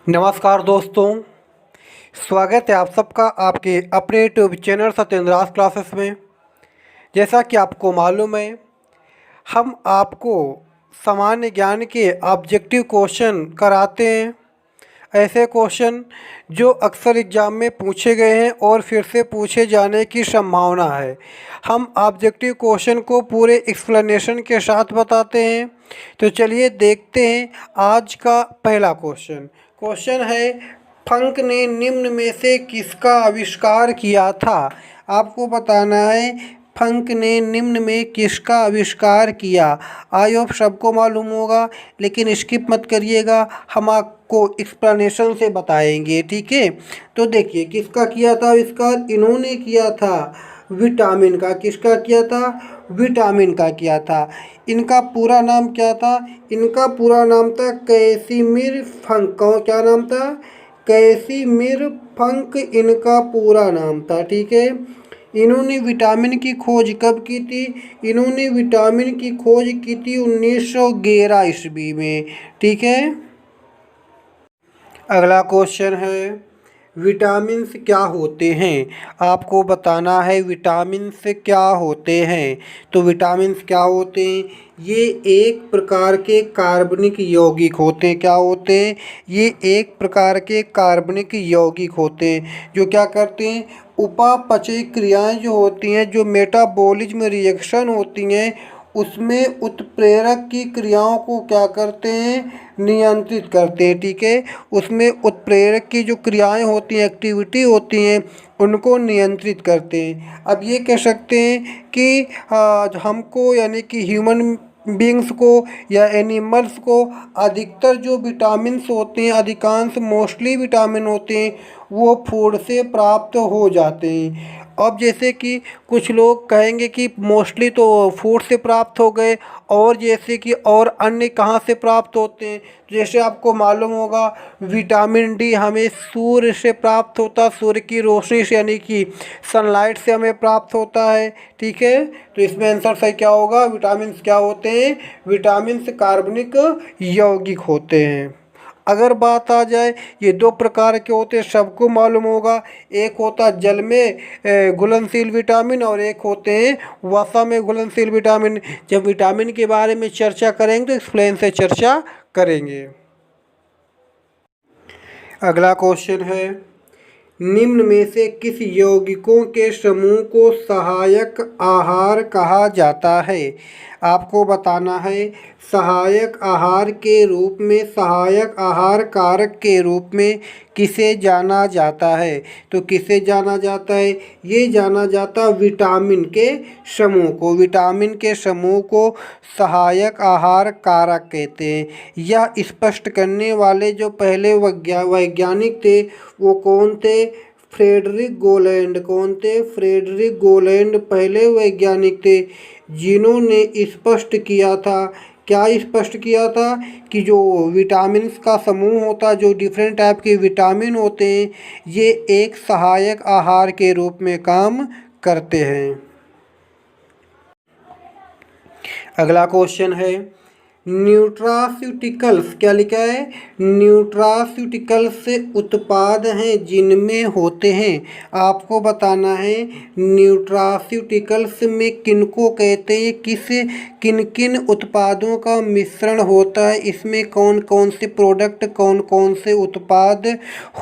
नमस्कार दोस्तों, स्वागत है आप सबका आपके अपने यूट्यूब चैनल सत्येंद्रास क्लासेस में। जैसा कि आपको मालूम है, हम आपको सामान्य ज्ञान के ऑब्जेक्टिव क्वेश्चन कराते हैं। ऐसे क्वेश्चन जो अक्सर एग्ज़ाम में पूछे गए हैं और फिर से पूछे जाने की संभावना है। हम ऑब्जेक्टिव क्वेश्चन को पूरे एक्सप्लेनेशन के साथ बताते हैं। तो चलिए देखते हैं आज का पहला क्वेश्चन। क्वेश्चन है, फंक ने निम्न में से किसका आविष्कार किया था। आपको बताना है फंक ने निम्न में किसका आविष्कार किया। आई होप सबको मालूम होगा, लेकिन स्किप मत करिएगा, हम आपको एक्सप्लेनेशन से बताएंगे, ठीक है। तो देखिए किसका किया था आविष्कार। इन्होंने किया था विटामिन का। किसका किया था? विटामिन का किया था। इनका पूरा नाम क्या था? इनका पूरा नाम था कैसिमिर फंक। क्या नाम था? कैसिमिर फंक इनका पूरा नाम था, ठीक है। इन्होंने विटामिन की खोज कब की थी? इन्होंने विटामिन की खोज की थी 1911 ईस्वी में, ठीक है। अगला क्वेश्चन है, विटामिन्स क्या होते हैं। आपको बताना है विटामिन्स क्या होते हैं। तो विटामिन्स क्या होते हैं? ये एक प्रकार के कार्बनिक यौगिक होते हैं। क्या होते हैं? ये एक प्रकार के कार्बनिक यौगिक होते हैं जो क्या करते हैं, उपापचयी क्रियाएं जो होती हैं, जो मेटाबॉलिज्म रिएक्शन होती हैं, उसमें उत्प्रेरक की क्रियाओं को क्या करते हैं, नियंत्रित करते हैं, ठीक है। उसमें उत्प्रेरक की जो क्रियाएं होती हैं, एक्टिविटी होती हैं, उनको नियंत्रित करते हैं। अब ये कह सकते हैं कि हमको यानी कि ह्यूमन बींग्स को या एनिमल्स को अधिकतर जो विटामिन्स होते हैं, अधिकांश मोस्टली विटामिन होते हैं, वो फूड से प्राप्त हो जाते हैं। अब जैसे कि कुछ लोग कहेंगे कि मोस्टली तो फूड से प्राप्त हो गए, और जैसे कि और अन्य कहाँ से प्राप्त होते हैं। जैसे आपको मालूम होगा विटामिन डी हमें सूर्य से प्राप्त होता है, सूर्य की रोशनी से यानी कि सनलाइट से हमें प्राप्त होता है, ठीक है। तो इसमें आंसर सही क्या होगा? विटामिन क्या होते हैं? विटामिन कार्बनिक यौगिक होते हैं। अगर बात आ जाए, ये दो प्रकार के होते हैं, सबको मालूम होगा। एक होता है जल में घुलनशील विटामिन और एक होते हैं वसा में घुलनशील विटामिन। जब विटामिन के बारे में चर्चा करेंगे तो एक्सप्लेन से चर्चा करेंगे। अगला क्वेश्चन है, निम्न में से किस यौगिकों के समूह को सहायक आहार कहा जाता है। आपको बताना है सहायक आहार के रूप में, सहायक आहार कारक के रूप में किसे जाना जाता है। तो किसे जाना जाता है? ये जाना जाता विटामिन के समूह को। विटामिन के समूह को सहायक आहार कारक कहते हैं। यह स्पष्ट करने वाले जो पहले वैज्ञानिक थे वो कौन थे? Frederick Gowland. कौन थे? फ्रेडरिक गोलैंड पहले वैज्ञानिक थे जिन्होंने स्पष्ट किया था। क्या स्पष्ट किया था? कि जो विटामिन्स का समूह होता है, जो डिफरेंट टाइप के विटामिन होते हैं, ये एक सहायक आहार के रूप में काम करते हैं। अगला क्वेश्चन है, न्यूट्रास्यूटिकल्स। क्या लिखा है? न्यूट्रास्यूटिकल्स से उत्पाद हैं जिनमें होते हैं। आपको बताना है न्यूट्रास्यूटिकल्स में किनको कहते हैं, किन किन उत्पादों का मिश्रण होता है, इसमें कौन कौन से प्रोडक्ट, कौन कौन से उत्पाद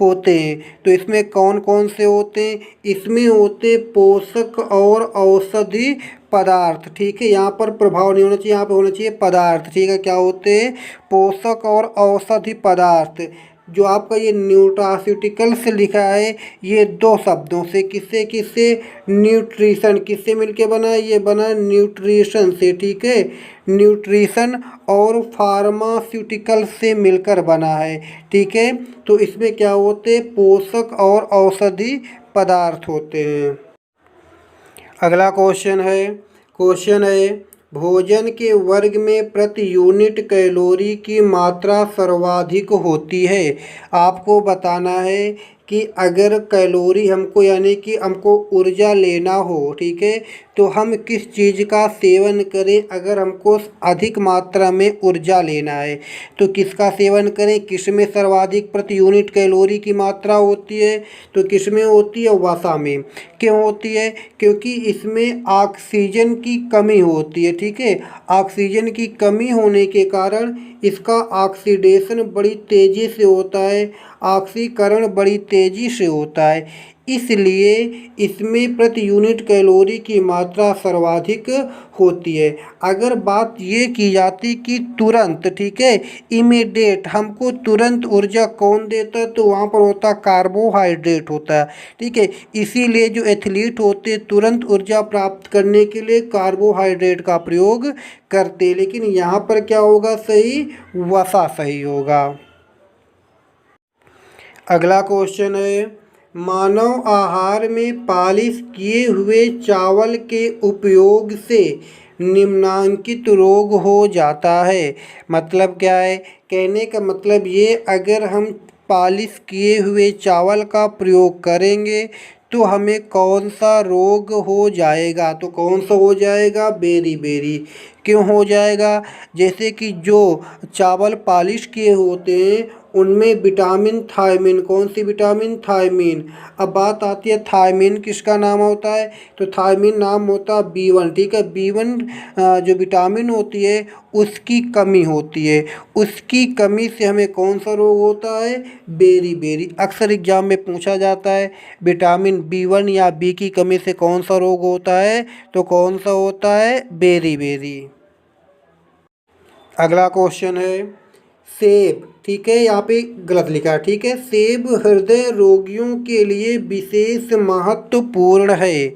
होते हैं। तो इसमें कौन कौन से होते हैं? इसमें होते पोषक और औषधि पदार्थ, ठीक है। यहाँ पर प्रभाव नहीं होना चाहिए, यहाँ पे होना चाहिए पदार्थ, ठीक है। क्या होते हैं? पोषक और औषधि पदार्थ। जो आपका ये न्यूट्रास्यूटिकल्स लिखा है, ये दो शब्दों से, किससे किससे? न्यूट्रिशन। किससे मिलके बना है? ये बना न्यूट्रिशन से, ठीक है। न्यूट्रिशन और फार्मास्यूटिकल से मिलकर बना है, ठीक है। तो इसमें क्या होते हैं? पोषक और औषधि पदार्थ होते हैं। अगला क्वेश्चन है, भोजन के वर्ग में प्रति यूनिट कैलोरी की मात्रा सर्वाधिक होती है। आपको बताना है कि अगर कैलोरी हमको यानी कि हमको ऊर्जा लेना हो, ठीक है, तो हम किस चीज़ का सेवन करें अगर हमको अधिक मात्रा में ऊर्जा लेना है, तो किसका सेवन करें, किसमें सर्वाधिक प्रति यूनिट कैलोरी की मात्रा होती है, तो किसमें होती है, वसा में। क्यों होती है, क्योंकि इसमें ऑक्सीजन की कमी होती है, ठीक है। ऑक्सीजन की कमी होने के कारण इसका ऑक्सीडेशन बड़ी तेज़ी से होता है, ऑक्सीकरण बड़ी तेज़ी से होता है, इसलिए इसमें प्रति यूनिट कैलोरी की मात्रा सर्वाधिक होती है। अगर बात ये की जाती कि तुरंत, ठीक है, इमीडिएट हमको तुरंत ऊर्जा कौन देता है, तो वहाँ पर होता कार्बोहाइड्रेट होता है, ठीक है। इसीलिए जो एथलीट होते तुरंत ऊर्जा प्राप्त करने के लिए कार्बोहाइड्रेट का प्रयोग करते, लेकिन यहाँ पर क्या होगा सही, वसा सही होगा। अगला क्वेश्चन है, मानव आहार में पॉलिश किए हुए चावल के उपयोग से निम्नांकित रोग हो जाता है। मतलब क्या है, कहने का मतलब ये, अगर हम पॉलिश किए हुए चावल का प्रयोग करेंगे तो हमें कौन सा रोग हो जाएगा, तो कौन सा हो जाएगा, बेरी बेरी। क्यों हो जाएगा, जैसे कि जो चावल पॉलिश किए होते हैं उनमें विटामिन थायमीन, कौन सी विटामिन, थायमीन। अब बात आती है थायमीन किसका नाम होता है, तो थायमीन नाम होता है B1, ठीक है। B1 जो विटामिन होती है उसकी कमी होती है, उसकी कमी से हमें कौन सा रोग होता है, बेरी बेरी। अक्सर एग्जाम में पूछा जाता है विटामिन B1 या B की कमी से कौन सा रोग होता है, तो कौन सा होता है, बेरी बेरी। अगला क्वेश्चन है, सेब, ठीक है, यहाँ पे गलत लिखा है, ठीक है। सेब हृदय रोगियों के लिए विशेष महत्वपूर्ण है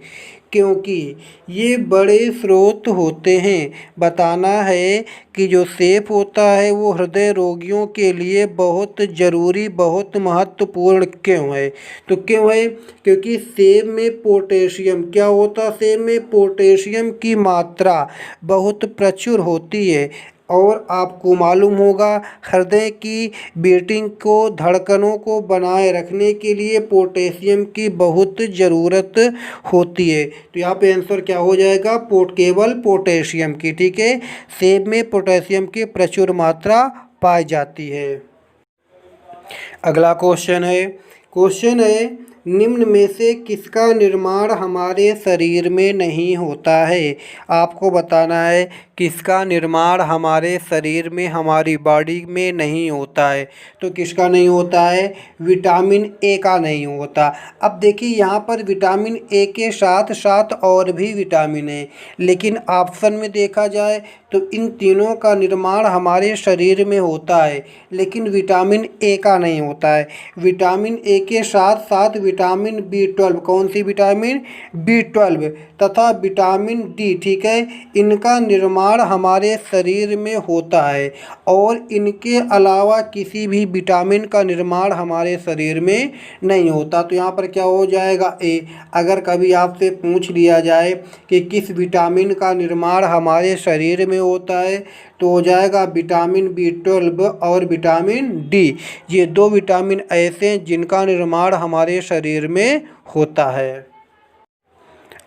क्योंकि ये बड़े स्रोत होते हैं। बताना है कि जो सेब होता है वो हृदय रोगियों के लिए बहुत ज़रूरी, बहुत महत्वपूर्ण क्यों है, तो क्यों है, क्योंकि सेब में पोटेशियम, क्या होता है, सेब में पोटेशियम की मात्रा बहुत प्रचुर होती है। और आपको मालूम होगा हृदय की बीटिंग को, धड़कनों को बनाए रखने के लिए पोटेशियम की बहुत ज़रूरत होती है। तो यहाँ पे आंसर क्या हो जाएगा, केवल पोटेशियम की, ठीक है। सेब में पोटेशियम की प्रचुर मात्रा पाई जाती है। अगला क्वेश्चन है, निम्न में से किसका निर्माण हमारे शरीर में नहीं होता है। आपको बताना है किसका निर्माण हमारे शरीर में, हमारी बॉडी में नहीं होता है, तो किसका नहीं होता है, विटामिन ए का नहीं होता। अब देखिए यहाँ पर विटामिन ए के साथ साथ और भी विटामिन है, लेकिन ऑप्शन में देखा जाए तो इन तीनों का निर्माण हमारे शरीर में होता है, लेकिन विटामिन ए का नहीं होता है। विटामिन ए के साथ साथ विटामिन B12, कौन सी विटामिन, B12 तथा विटामिन डी, ठीक है, इनका निर्माण हमारे शरीर में होता है और इनके अलावा किसी भी विटामिन का निर्माण हमारे शरीर में नहीं होता। तो यहाँ पर क्या हो जाएगा, ए। अगर कभी आपसे पूछ लिया जाए कि किस विटामिन का निर्माण हमारे शरीर में होता है, तो हो जाएगा विटामिन B12 और विटामिन डी। ये दो विटामिन ऐसे हैं जिनका निर्माण हमारे शरीर में होता है।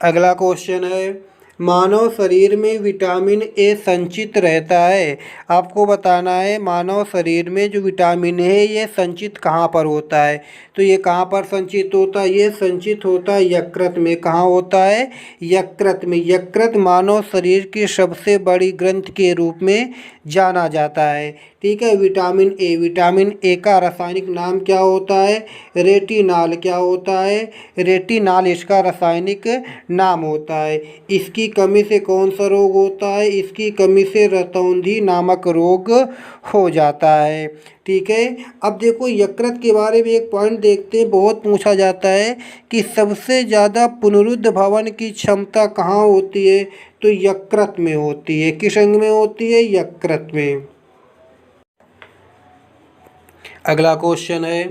अगला क्वेश्चन है, मानव शरीर में विटामिन ए संचित रहता है। आपको बताना है मानव शरीर में जो विटामिन है ये संचित कहाँ पर होता है, तो ये कहाँ पर संचित होता है, ये संचित होता है यकृत में। कहाँ होता है, यकृत में। यकृत मानव शरीर की सबसे बड़ी ग्रंथि के रूप में जाना जाता है, ठीक है। विटामिन ए का रासायनिक नाम क्या होता है, रेटिनाल। क्या होता है, रेटिनाल इसका रासायनिक नाम होता है। इसकी कमी से कौन सा रोग होता है, इसकी कमी से रतौंधी नामक रोग हो जाता है, ठीक है। अब देखो यकृत के बारे में एक पॉइंट देखते हैं, बहुत पूछा जाता है कि सबसे ज़्यादा पुनरुद्ध भवन की क्षमता कहाँ होती है, तो यकृत में होती है। किस अंग में होती है, यकृत में। अगला क्वेश्चन है,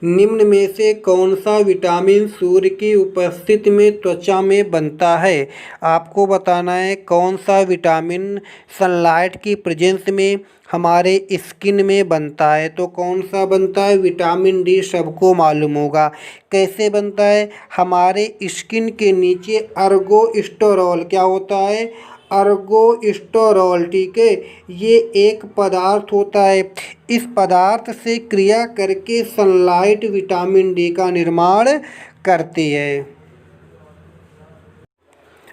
निम्न में से कौन सा विटामिन सूर्य की उपस्थिति में त्वचा में बनता है? आपको बताना है कौन सा विटामिन सनलाइट की प्रेजेंस में हमारे स्किन में बनता है। तो कौन सा बनता है? विटामिन डी सबको मालूम होगा। कैसे बनता है? हमारे स्किन के नीचे अर्गोस्टेरॉल क्या होता है? अर्गोस्टेरॉल, ठीक है, ये एक पदार्थ होता है। इस पदार्थ से क्रिया करके सनलाइट विटामिन डी का निर्माण करती है।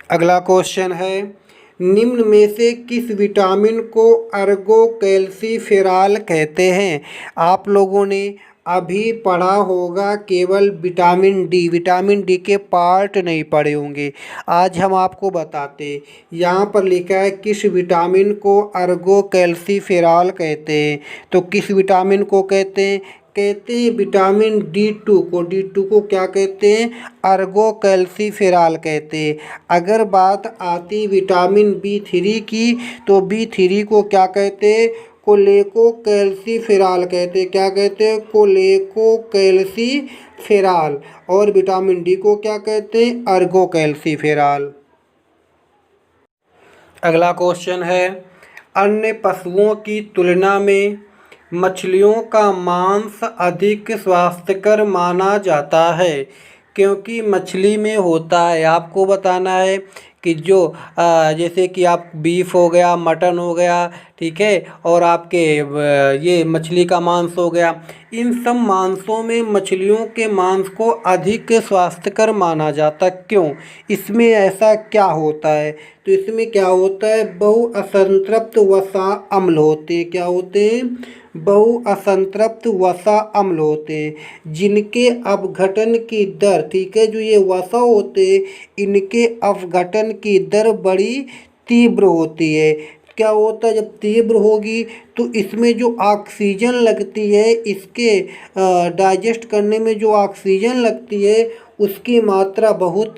अगला क्वेश्चन है, निम्न में से किस विटामिन को अर्गोकैल्सिफेरॉल कहते हैं? आप लोगों ने अभी पढ़ा होगा केवल विटामिन डी के पार्ट नहीं पढ़े होंगे। आज हम आपको बताते, यहाँ पर लिखा है किस विटामिन को अर्गोकैल्सिफेरॉल कहते हैं। तो किस विटामिन को कहते हैं? कहते हैं विटामिन D2 को। D2 को क्या कहते हैं? अर्गोकैल्सिफेरॉल कहते हैं। अगर बात आती विटामिन B3 की, तो B3 को क्या कहते हैं? कोलेकोकैल्सिफेरॉल कहते हैं। क्या कहते हैं? कोलेकोकैल्सिफेरॉल। और विटामिन डी को क्या कहते हैं? अर्गोकैल्सिफेरॉल। अगला क्वेश्चन है, अन्य पशुओं की तुलना में मछलियों का मांस अधिक स्वास्थ्यकर माना जाता है, क्योंकि मछली में होता है, आपको बताना है कि जो जैसे कि आप बीफ हो गया, मटन हो गया, ठीक है, और आपके ये मछली का मांस हो गया, इन सब मांसों में मछलियों के मांस को अधिक स्वास्थ्यकर माना जाता। क्यों? इसमें ऐसा क्या होता है? तो इसमें क्या होता है? बहुअसंतृप्त वसा अम्ल होते हैं। क्या होते हैं? बहुअसंतृप्त वसा अम्ल होते हैं, जिनके अपघटन की दर, ठीक है, जो ये वसा होते हैं इनके अपघटन की दर बड़ी तीव्र होती है। क्या होता है? जब तीव्र होगी तो इसमें जो ऑक्सीजन लगती है, इसके डाइजेस्ट करने में जो ऑक्सीजन लगती है उसकी मात्रा बहुत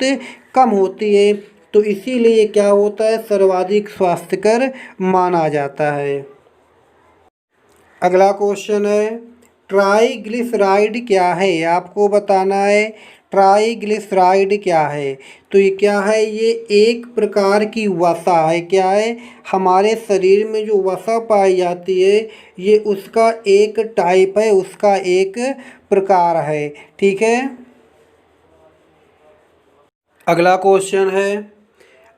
कम होती है। तो इसीलिए क्या होता है? सर्वाधिक स्वास्थ्यकर माना जाता है। अगला क्वेश्चन है, ट्राइग्लिसराइड क्या है? आपको बताना है ट्राइग्लिसराइड क्या है। तो ये क्या है? ये एक प्रकार की वसा है। क्या है? हमारे शरीर में जो वसा पाई जाती है ये उसका एक टाइप है, उसका एक प्रकार है, ठीक है। अगला क्वेश्चन है,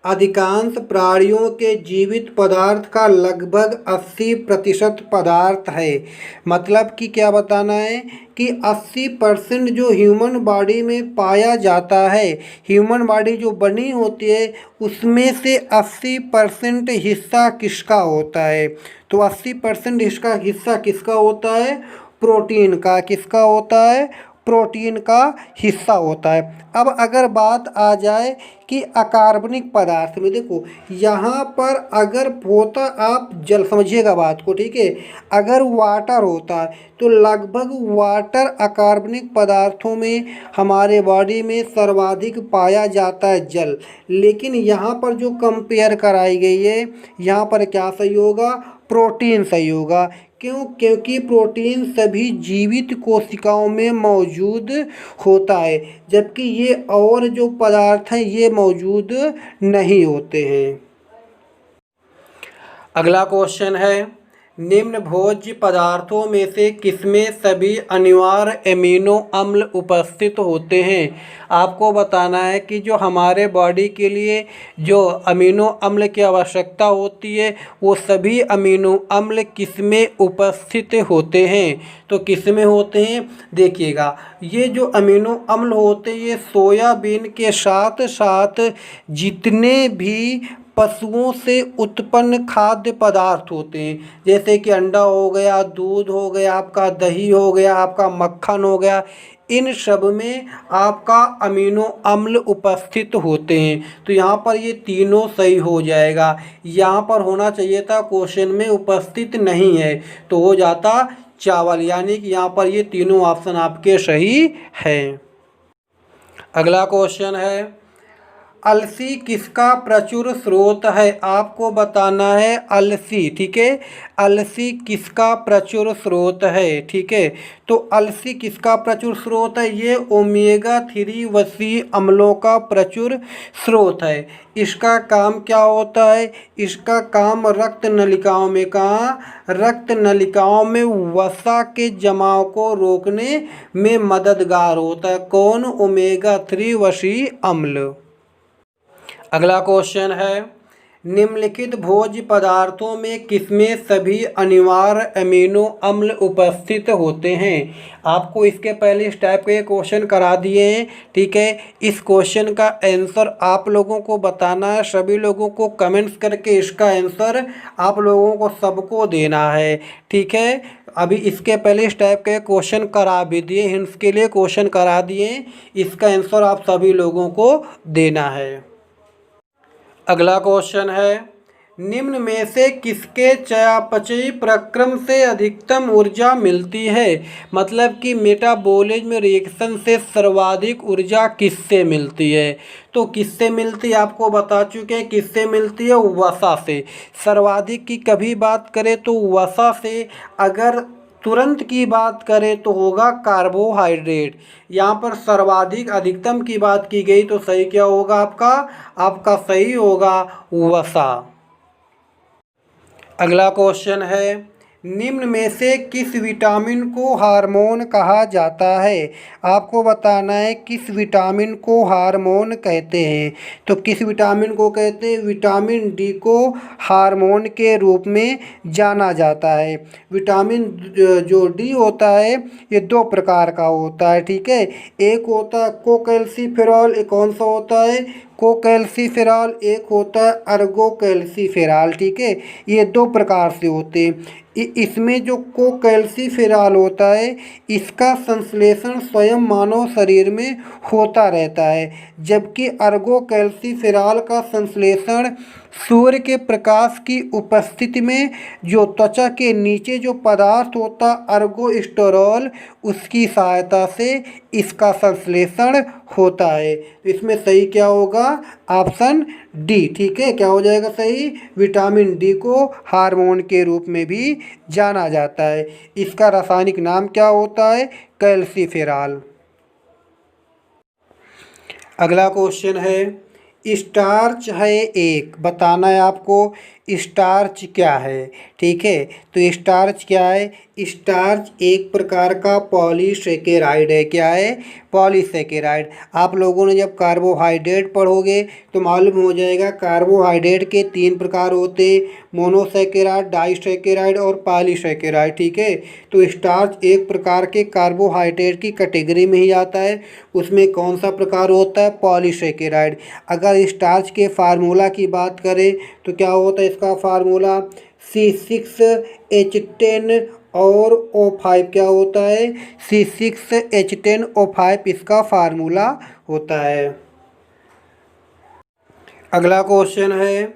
अधिकांश प्राणियों के जीवित पदार्थ का लगभग 80% पदार्थ है। मतलब कि क्या बताना है कि 80% जो ह्यूमन बॉडी में पाया जाता है, ह्यूमन बॉडी जो बनी होती है उसमें से 80% हिस्सा किसका होता है? तो 80% हिस्सा किसका होता है? प्रोटीन का। किसका होता है? प्रोटीन का हिस्सा होता है। अब अगर बात आ जाए कि अकार्बनिक पदार्थ में, देखो यहाँ पर अगर होता, आप जल समझिएगा बात को, ठीक है, अगर वाटर होता है तो लगभग वाटर अकार्बनिक पदार्थों में हमारे बॉडी में सर्वाधिक पाया जाता है जल। लेकिन यहाँ पर जो कंपेयर कराई गई है, यहाँ पर क्या सही होगा? प्रोटीन सही होगा। क्यों? क्योंकि प्रोटीन सभी जीवित कोशिकाओं में मौजूद होता है, जबकि ये और जो पदार्थ हैं ये मौजूद नहीं होते हैं। अगला क्वेश्चन है, निम्न भोज्य पदार्थों में से किसमें सभी अनिवार्य एमिनो अम्ल उपस्थित होते हैं? आपको बताना है कि जो हमारे बॉडी के लिए जो अमीनो अम्ल की आवश्यकता होती है वो सभी अमीनो अम्ल किसमें उपस्थित होते हैं। तो किसमें होते हैं? देखिएगा, ये जो अमीनो अम्ल होते हैं ये सोयाबीन के साथ साथ जितने भी पशुओं से उत्पन्न खाद्य पदार्थ होते हैं, जैसे कि अंडा हो गया, दूध हो गया, आपका दही हो गया, आपका मक्खन हो गया, इन सब में आपका अमीनो अम्ल उपस्थित होते हैं। तो यहाँ पर ये तीनों सही हो जाएगा। यहाँ पर होना चाहिए था क्वेश्चन में उपस्थित नहीं है तो हो जाता चावल, यानी कि यहाँ पर ये तीनों ऑप्शन आपके सही हैं। अगला क्वेश्चन है, अलसी किसका प्रचुर स्रोत है? आपको बताना है अलसी, ठीक है। अलसी किसका प्रचुर स्रोत है? ठीक है, तो अलसी किसका प्रचुर स्रोत है? ये ओमेगा 3 वसी अम्लों का प्रचुर स्रोत है। इसका काम क्या होता है? इसका काम रक्त नलिकाओं में, कहाँ? रक्त नलिकाओं में वसा के जमाव को रोकने में मददगार होता है। कौन? ओमेगा 3 वसी अम्ल। अगला क्वेश्चन है, निम्नलिखित भोज्य पदार्थों में किसमें सभी अनिवार्य अमीनो अम्ल उपस्थित होते हैं? आपको इसके पहले इस टाइप के क्वेश्चन करा दिए हैं, ठीक है। इस क्वेश्चन का आंसर आप लोगों को बताना है, सभी लोगों को कमेंट्स करके इसका आंसर आप लोगों को सबको देना है, ठीक है। अभी इसके पहले इस टाइप के क्वेश्चन करा भी दिए, हिंट्स के लिए क्वेश्चन करा दिए, इसका आंसर आप सभी लोगों को देना है। अगला क्वेश्चन है, निम्न में से किसके चयापचयी प्रक्रम से अधिकतम ऊर्जा मिलती है? मतलब कि मेटाबॉलिज्म रिएक्शन से सर्वाधिक ऊर्जा किससे मिलती है? तो किससे मिलती है आपको बता चुके हैं, किससे मिलती है? वसा से। सर्वाधिक की कभी बात करें तो वसा से, अगर तुरंत की बात करें तो होगा कार्बोहाइड्रेट। यहाँ पर सर्वाधिक अधिकतम की बात की गई तो सही क्या होगा आपका? आपका सही होगा वसा। अगला क्वेश्चन है, निम्न में से किस विटामिन को हार्मोन कहा जाता है? आपको बताना है किस विटामिन को हार्मोन कहते हैं। तो किस विटामिन को कहते हैं? विटामिन डी को हार्मोन के रूप में जाना जाता है। विटामिन जो डी होता है ये दो प्रकार का होता है, ठीक है। एक होता है कोकैल्सिफेरॉल, एक कौन सा होता है? कोकैल्सिफेरॉल। एक होता है अर्गोकैल्सिफेरॉल, ठीक है। ये दो प्रकार से होते हैं। इसमें जो कोकैल्सिफेरॉल होता है इसका संश्लेषण स्वयं मानव शरीर में होता रहता है, जबकि अर्गोकैल्सिफेरॉल का संश्लेषण सूर्य के प्रकाश की उपस्थिति में जो त्वचा के नीचे जो पदार्थ होता अर्गोस्टेरॉल उसकी सहायता से इसका संश्लेषण होता है। तो इसमें सही क्या होगा? ऑप्शन डी, ठीक है। क्या हो जाएगा सही? विटामिन डी को हार्मोन के रूप में भी जाना जाता है। इसका रासायनिक नाम क्या होता है? कैल्सिफेरॉल। अगला क्वेश्चन है, स्टार्च है एक, बताना है आपको स्टार्च क्या है, ठीक है। तो स्टार्च क्या है? स्टार्च एक प्रकार का पॉलीसेकेराइड है। क्या है? पॉलीसेकेराइड। आप लोगों ने जब कार्बोहाइड्रेट पढ़ोगे तो मालूम हो जाएगा कार्बोहाइड्रेट के 3 प्रकार होते हैं, मोनोसेकेराइड, डाइसेकेराइड और पॉलीसेकेराइड, ठीक है। तो स्टार्च एक प्रकार के कार्बोहाइड्रेट की कैटेगरी में ही आता है। उसमें कौन सा प्रकार होता है? पॉलीसेकेराइड। अगर स्टार्च के फार्मूला की बात करें तो क्या होता है इसका फार्मूला? C6H10 और O5। क्या होता है? C6H10O5 इसका फार्मूला होता है। अगला क्वेश्चन है,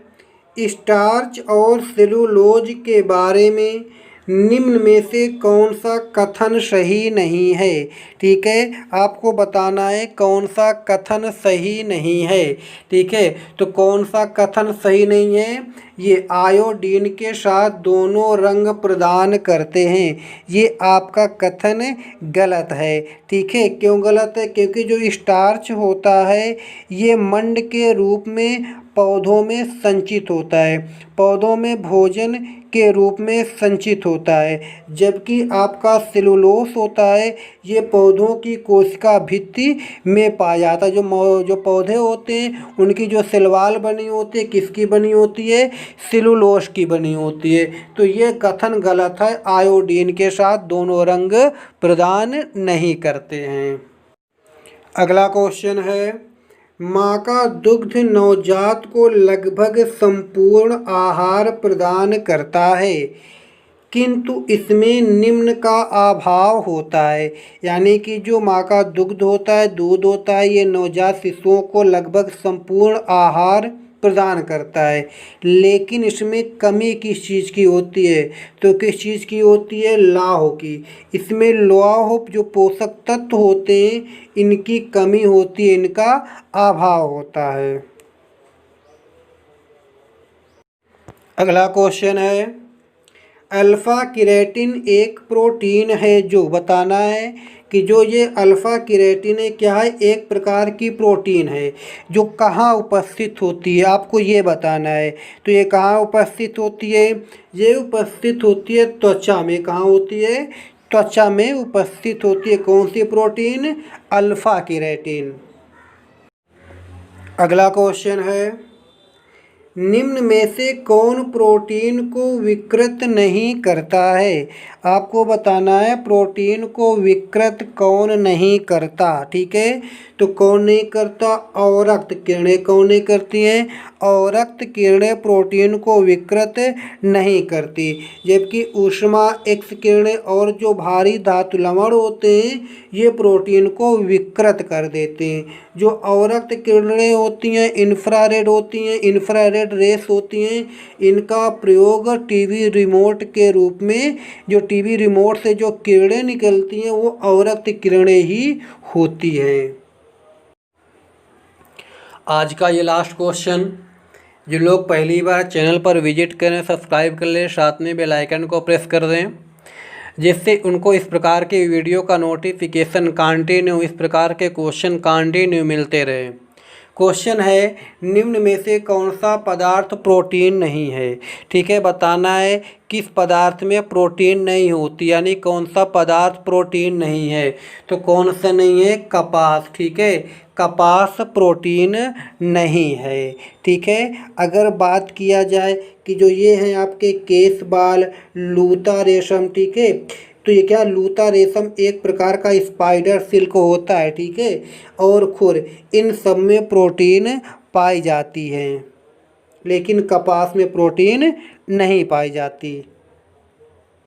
स्टार्च और सेलुलोज के बारे में निम्न में से कौन सा कथन सही नहीं है? ठीक है, आपको बताना है कौन सा कथन सही नहीं है, ठीक है। तो कौन सा कथन सही नहीं है? ये आयोडीन के साथ दोनों रंग प्रदान करते हैं, ये आपका कथन गलत है, ठीक है। क्यों गलत है? क्योंकि जो स्टार्च होता है ये मंड के रूप में पौधों में संचित होता है, पौधों में भोजन के रूप में संचित होता है, जबकि आपका सेलुलोस होता है ये पौधों की कोशिका भित्ति में पाया जाता है। जो पौधे होते हैं उनकी जो सेलवाल बनी होती है किसकी बनी होती है? सेलुलोस की बनी होती है। तो ये कथन गलत है, आयोडीन के साथ दोनों रंग प्रदान नहीं करते हैं। अगला क्वेश्चन है, माँ का दुग्ध नवजात को लगभग संपूर्ण आहार प्रदान करता है, किंतु इसमें निम्न का अभाव होता है। यानी कि जो माँ का दुग्ध होता है, दूध होता है, ये नवजात शिशुओं को लगभग संपूर्ण आहार प्रदान करता है, लेकिन इसमें कमी किस चीज़ की होती है? तो किस चीज़ की होती है? लौह की। इसमें लौह जो पोषक तत्व होते हैं इनकी कमी होती है, इनका अभाव होता है। अगला क्वेश्चन है, अल्फ़ा केराटिन एक प्रोटीन है जो, बताना है कि जो ये अल्फ़ा केराटिन है क्या है, एक प्रकार की प्रोटीन है जो कहाँ उपस्थित होती है, आपको ये बताना है। तो ये कहाँ उपस्थित होती है, ये उपस्थित होती है त्वचा में। कहाँ होती है, त्वचा में उपस्थित होती है। कौन सी प्रोटीन, अल्फ़ा केराटिन। अगला क्वेश्चन है, निम्न में से कौन प्रोटीन को विकृत नहीं करता है, आपको बताना है प्रोटीन को विकृत कौन नहीं करता। ठीक है, तो कौन नहीं करता, अवरक्त किरणें। कौन नहीं करती हैं, अवरक्त किरणें प्रोटीन को विकृत नहीं करती। जबकि ऊष्मा एक्स किरणें और जो भारी धातु लवण होते हैं ये प्रोटीन को विकृत कर देते हैं। जो अवरक्त किरणें होती हैं इंफ्रारेड होती हैं, इंफ्रारेड रेस होती हैं, इनका प्रयोग टीवी रिमोट के रूप में, जो टीवी रिमोट से जो किरणें निकलती हैं वो अवरक्त किरणें ही होती हैं। आज का ये लास्ट क्वेश्चन, जो लोग पहली बार चैनल पर विजिट करें सब्सक्राइब कर लें, साथ में बेल आइकन को प्रेस कर दें जिससे उनको इस प्रकार के वीडियो का नोटिफिकेशन कंटिन्यू, इस प्रकार के क्वेश्चन कंटिन्यू मिलते रहे। क्वेश्चन है, निम्न में से कौन सा पदार्थ प्रोटीन नहीं है। ठीक है, बताना है किस पदार्थ में प्रोटीन नहीं होती, यानी कौन सा पदार्थ प्रोटीन नहीं है। तो कौन सा नहीं है, कपास। ठीक है, कपास प्रोटीन नहीं है। ठीक है, अगर बात किया जाए कि जो ये हैं आपके केस, बाल, लूता रेशम, ठीक है, तो ये क्या, लूता रेशम एक प्रकार का स्पाइडर सिल्क होता है। ठीक है, और खुर, इन सब में प्रोटीन पाई जाती है, लेकिन कपास में प्रोटीन नहीं पाई जाती।